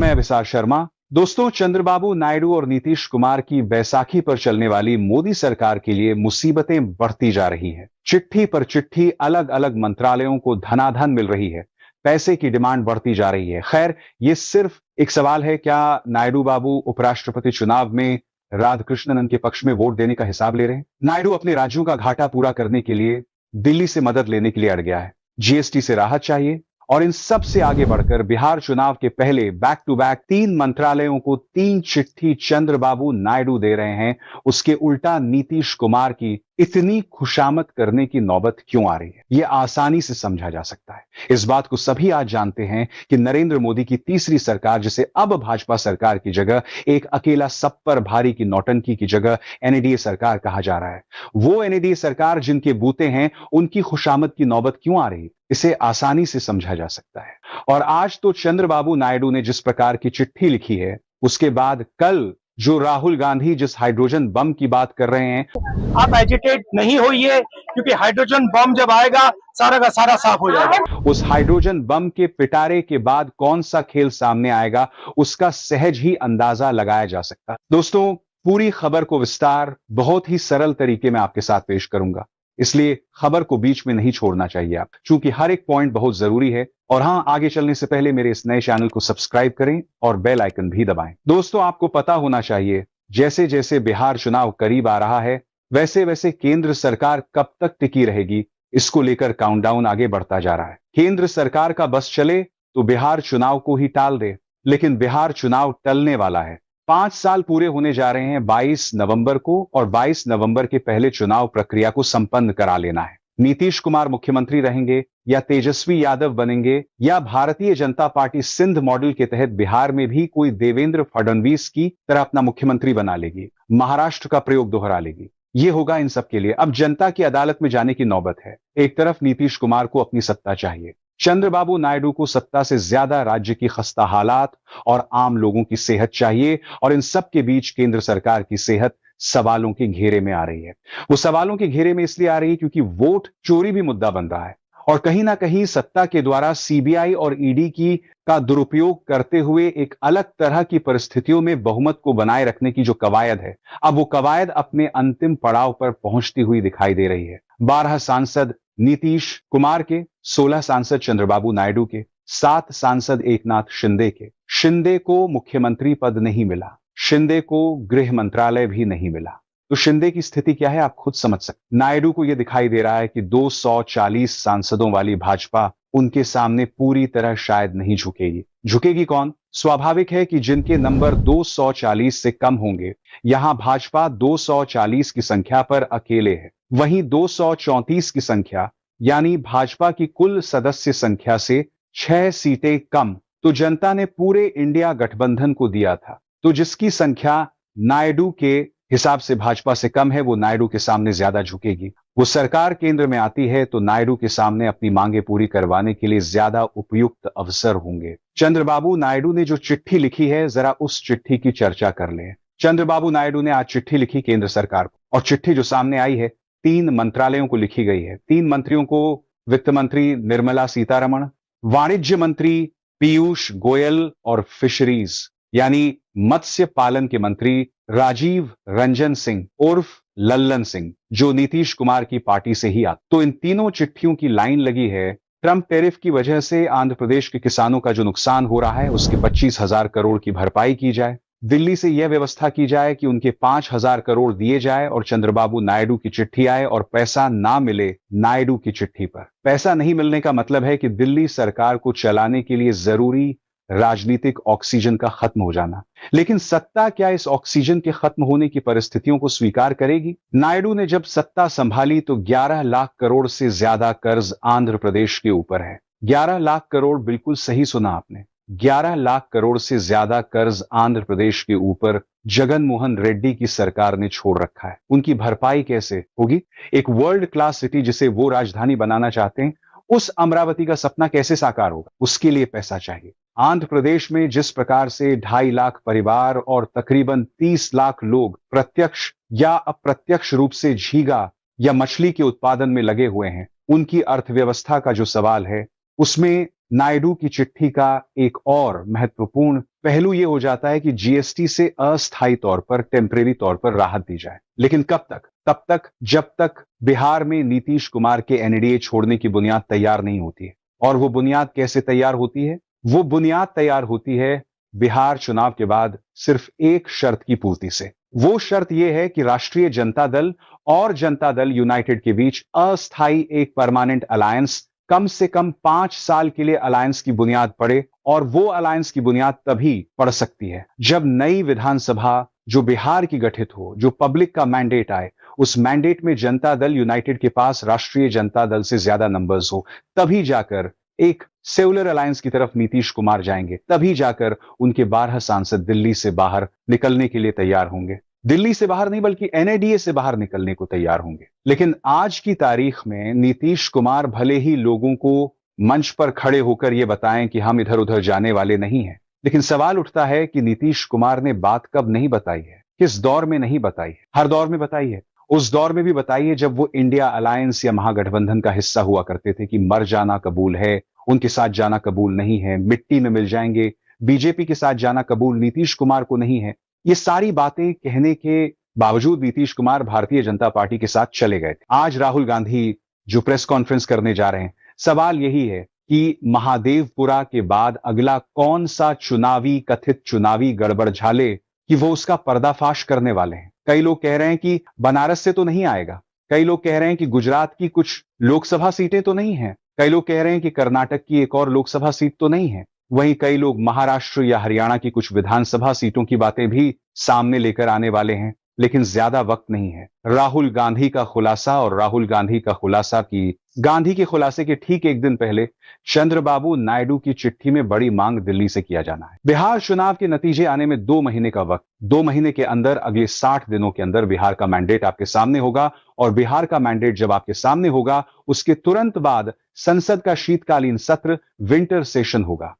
मैं विशाल शर्मा। दोस्तों, चंद्रबाबू नायडू और नीतीश कुमार की बैसाखी पर चलने वाली मोदी सरकार के लिए मुसीबतें बढ़ती जा रही हैं। चिट्ठी पर चिट्ठी अलग अलग मंत्रालयों को धनाधन मिल रही है, पैसे की डिमांड बढ़ती जा रही है। खैर, ये सिर्फ एक सवाल है, क्या नायडू बाबू उपराष्ट्रपति चुनाव में राधाकृष्णन के पक्ष में वोट देने का हिसाब ले रहे हैं? नायडू अपने राज्यों का घाटा पूरा करने के लिए दिल्ली से मदद लेने के लिए अड़ गया है। जीएसटी से राहत चाहिए और इन सब से आगे बढ़कर बिहार चुनाव के पहले बैक टू बैक 3 मंत्रालयों को 3 चिट्ठी चंद्रबाबू नायडू दे रहे हैं। उसके उल्टा नीतीश कुमार की इतनी खुशामद करने की नौबत क्यों आ रही है, यह आसानी से समझा जा सकता है। इस बात को सभी आज जानते हैं कि नरेंद्र मोदी की तीसरी सरकार, जिसे अब भाजपा सरकार की जगह एक अकेला सब पर भारी की नौटंकी की जगह एनडीए सरकार कहा जा रहा है, वो एनडीए सरकार जिनके बूते हैं, उनकी खुशामद की नौबत क्यों आ रही है, इसे आसानी से समझा जा सकता है। और आज तो चंद्रबाबू नायडू ने जिस प्रकार की चिट्ठी लिखी है, उसके बाद कल जो राहुल गांधी जिस हाइड्रोजन बम की बात कर रहे हैं, आप एजिटेट नहीं होइए, क्योंकि हाइड्रोजन बम जब आएगा सारा का सारा साफ हो जाएगा। उस हाइड्रोजन बम के पिटारे के बाद कौन सा खेल सामने आएगा, उसका सहज ही अंदाजा लगाया जा सकता है। दोस्तों, पूरी खबर को विस्तार बहुत ही सरल तरीके में आपके साथ पेश करूंगा, इसलिए खबर को बीच में नहीं छोड़ना चाहिए आप, क्योंकि हर एक पॉइंट बहुत जरूरी है। और हां, आगे चलने से पहले मेरे इस नए चैनल को सब्सक्राइब करें और बेल आइकन भी दबाएं। दोस्तों, आपको पता होना चाहिए, जैसे जैसे बिहार चुनाव करीब आ रहा है, वैसे वैसे केंद्र सरकार कब तक टिकी रहेगी, इसको लेकर काउंटडाउन आगे बढ़ता जा रहा है। केंद्र सरकार का बस चले तो बिहार चुनाव को ही टाल दे, लेकिन बिहार चुनाव टलने वाला है। 5 साल पूरे होने जा रहे हैं 22 नवंबर को, और 22 नवंबर के पहले चुनाव प्रक्रिया को संपन्न करा लेना है। नीतीश कुमार मुख्यमंत्री रहेंगे या तेजस्वी यादव बनेंगे, या भारतीय जनता पार्टी सिंध मॉडल के तहत बिहार में भी कोई देवेंद्र फडणवीस की तरह अपना मुख्यमंत्री बना लेगी, महाराष्ट्र का प्रयोग दोहरा लेगी, ये होगा इन सब के लिए। अब जनता की अदालत में जाने की नौबत है। एक तरफ नीतीश कुमार को अपनी सत्ता चाहिए, चंद्रबाबू नायडू को सत्ता से ज्यादा राज्य की खस्ता हालात और आम लोगों की सेहत चाहिए, और इन सब के बीच केंद्र सरकार की सेहत सवालों के घेरे में आ रही है। वो सवालों के घेरे में इसलिए आ रही है क्योंकि वोट चोरी भी मुद्दा बन रहा है, और कहीं ना कहीं सत्ता के द्वारा सीबीआई और ईडी की का दुरुपयोग करते हुए एक अलग तरह की परिस्थितियों में बहुमत को बनाए रखने की जो कवायद है, अब वो कवायद अपने अंतिम पड़ाव पर पहुंचती हुई दिखाई दे रही है। 12 सांसद नीतीश कुमार के, 16 सांसद चंद्रबाबू नायडू के, 7 सांसद एकनाथ शिंदे के। शिंदे को मुख्यमंत्री पद नहीं मिला, शिंदे को गृह मंत्रालय भी नहीं मिला, तो शिंदे की स्थिति क्या है आप खुद समझ सकते। नायडू को यह दिखाई दे रहा है कि 240 सांसदों वाली भाजपा उनके सामने पूरी तरह शायद नहीं झुकेगी। झुकेगी कौन? स्वाभाविक है कि जिनके नंबर 240 से कम होंगे, यहां भाजपा 240 की संख्या पर अकेले है, वहीं 234 की संख्या यानी भाजपा की कुल सदस्य संख्या से 6 सीटें कम तो जनता ने पूरे इंडिया गठबंधन को दिया था। तो जिसकी संख्या नायडू के हिसाब से भाजपा से कम है, वो नायडू के सामने ज्यादा झुकेगी। वो सरकार केंद्र में आती है तो नायडू के सामने अपनी मांगे पूरी करवाने के लिए ज्यादा उपयुक्त अवसर होंगे। चंद्रबाबू नायडू ने जो चिट्ठी लिखी है, जरा उस चिट्ठी की चर्चा कर लें। चंद्रबाबू नायडू ने आज चिट्ठी लिखी केंद्र सरकार को, और चिट्ठी जो सामने आई है 3 मंत्रालयों को लिखी गई है। 3 मंत्रियों को, वित्त मंत्री निर्मला सीतारमण, वाणिज्य मंत्री पीयूष गोयल और फिशरीज यानी मत्स्य पालन के मंत्री राजीव रंजन सिंह उर्फ लल्लन सिंह, जो नीतीश कुमार की पार्टी से ही आते। तो इन तीनों चिट्ठियों की लाइन लगी है, ट्रंप टैरिफ की वजह से आंध्र प्रदेश के किसानों का जो नुकसान हो रहा है, उसके 25,000 करोड़ की भरपाई की जाए। दिल्ली से यह व्यवस्था की जाए कि उनके 5,000 करोड़ दिए जाए, और चंद्रबाबू नायडू की चिट्ठी आए और पैसा ना मिले नायडू की चिट्ठी पर। पैसा नहीं मिलने का मतलब है कि दिल्ली सरकार को चलाने के लिए जरूरी राजनीतिक ऑक्सीजन का खत्म हो जाना। लेकिन सत्ता क्या इस ऑक्सीजन के खत्म होने की परिस्थितियों को स्वीकार करेगी? नायडू ने जब सत्ता संभाली तो 11 लाख करोड़ से ज्यादा कर्ज आंध्र प्रदेश के ऊपर है। 11 लाख करोड़, बिल्कुल सही सुना आपने, 11 लाख करोड़ से ज्यादा कर्ज आंध्र प्रदेश के ऊपर जगन मोहन रेड्डी की सरकार ने छोड़ रखा है। उनकी भरपाई कैसे होगी? एक वर्ल्ड क्लास सिटी जिसे वो राजधानी बनाना चाहते हैं, उस अमरावती का सपना कैसे साकार होगा? उसके लिए पैसा चाहिए। आंध्र प्रदेश में जिस प्रकार से 2.5 लाख परिवार और तकरीबन 30 लाख लोग प्रत्यक्ष या अप्रत्यक्ष रूप से झींगा या मछली के उत्पादन में लगे हुए हैं, उनकी अर्थव्यवस्था का जो सवाल है, उसमें नायडू की चिट्ठी का एक और महत्वपूर्ण पहलू यह हो जाता है कि जीएसटी से अस्थायी तौर पर, टेम्परेरी तौर पर राहत दी जाए। लेकिन कब तक? तब तक जब तक बिहार में नीतीश कुमार के एनडीए छोड़ने की बुनियाद तैयार नहीं होती है। और वो बुनियाद कैसे तैयार होती है? वो बुनियाद तैयार होती है बिहार चुनाव के बाद सिर्फ एक शर्त की पूर्ति से। वो शर्त यह है कि राष्ट्रीय जनता दल और जनता दल यूनाइटेड के बीच अस्थायी एक परमानेंट अलायंस, कम से कम 5 साल के लिए अलायंस की बुनियाद पड़े। और वो अलायंस की बुनियाद तभी पड़ सकती है जब नई विधानसभा जो बिहार की गठित हो, जो पब्लिक का मैंडेट आए, उस मैंडेट में जनता दल यूनाइटेड के पास राष्ट्रीय जनता दल से ज्यादा नंबर्स हो। तभी जाकर एक सेलुलर अलायंस की तरफ नीतीश कुमार जाएंगे। तभी जाकर उनके 12 सांसद दिल्ली से बाहर निकलने के लिए तैयार होंगे। दिल्ली से बाहर नहीं बल्कि एनएडीए से बाहर निकलने को तैयार होंगे। लेकिन आज की तारीख में नीतीश कुमार भले ही लोगों को मंच पर खड़े होकर यह बताएं कि हम इधर उधर जाने वाले नहीं हैं, लेकिन सवाल उठता है कि नीतीश कुमार ने बात कब नहीं बताई है, किस दौर में नहीं बताई है। हर दौर में बताई है। उस दौर में भी बताई है जब वो इंडिया अलायंस या महागठबंधन का हिस्सा हुआ करते थे कि मर जाना कबूल है, उनके साथ जाना कबूल नहीं है, मिट्टी में मिल जाएंगे, बीजेपी के साथ जाना कबूल नीतीश कुमार को नहीं है। ये सारी बातें कहने के बावजूद नीतीश कुमार भारतीय जनता पार्टी के साथ चले गए थे। आज राहुल गांधी जो प्रेस कॉन्फ्रेंस करने जा रहे हैं, सवाल यही है कि महादेवपुरा के बाद अगला कौन सा कथित चुनावी गड़बड़ झाले कि वो उसका पर्दाफाश करने वाले हैं। कई लोग कह रहे हैं कि बनारस से तो नहीं आएगा, कई लोग कह रहे हैं कि गुजरात की कुछ लोकसभा सीटें तो नहीं है, कई लोग कह रहे हैं कि कर्नाटक की एक और लोकसभा सीट तो नहीं है। वहीं कई लोग महाराष्ट्र या हरियाणा की कुछ विधानसभा सीटों की बातें भी सामने लेकर आने वाले हैं। लेकिन ज्यादा वक्त नहीं है। राहुल गांधी का खुलासा, और राहुल गांधी का खुलासा की गांधी के खुलासे के ठीक एक दिन पहले चंद्रबाबू नायडू की चिट्ठी में बड़ी मांग दिल्ली से किया जाना है। बिहार चुनाव के नतीजे आने में 2 महीने का वक्त, 2 महीने के अंदर, अगले 60 दिनों के अंदर बिहार का मैंडेट आपके सामने होगा। और बिहार का मैंडेट जब आपके सामने होगा, उसके तुरंत बाद संसद का शीतकालीन सत्र, विंटर सेशन होगा।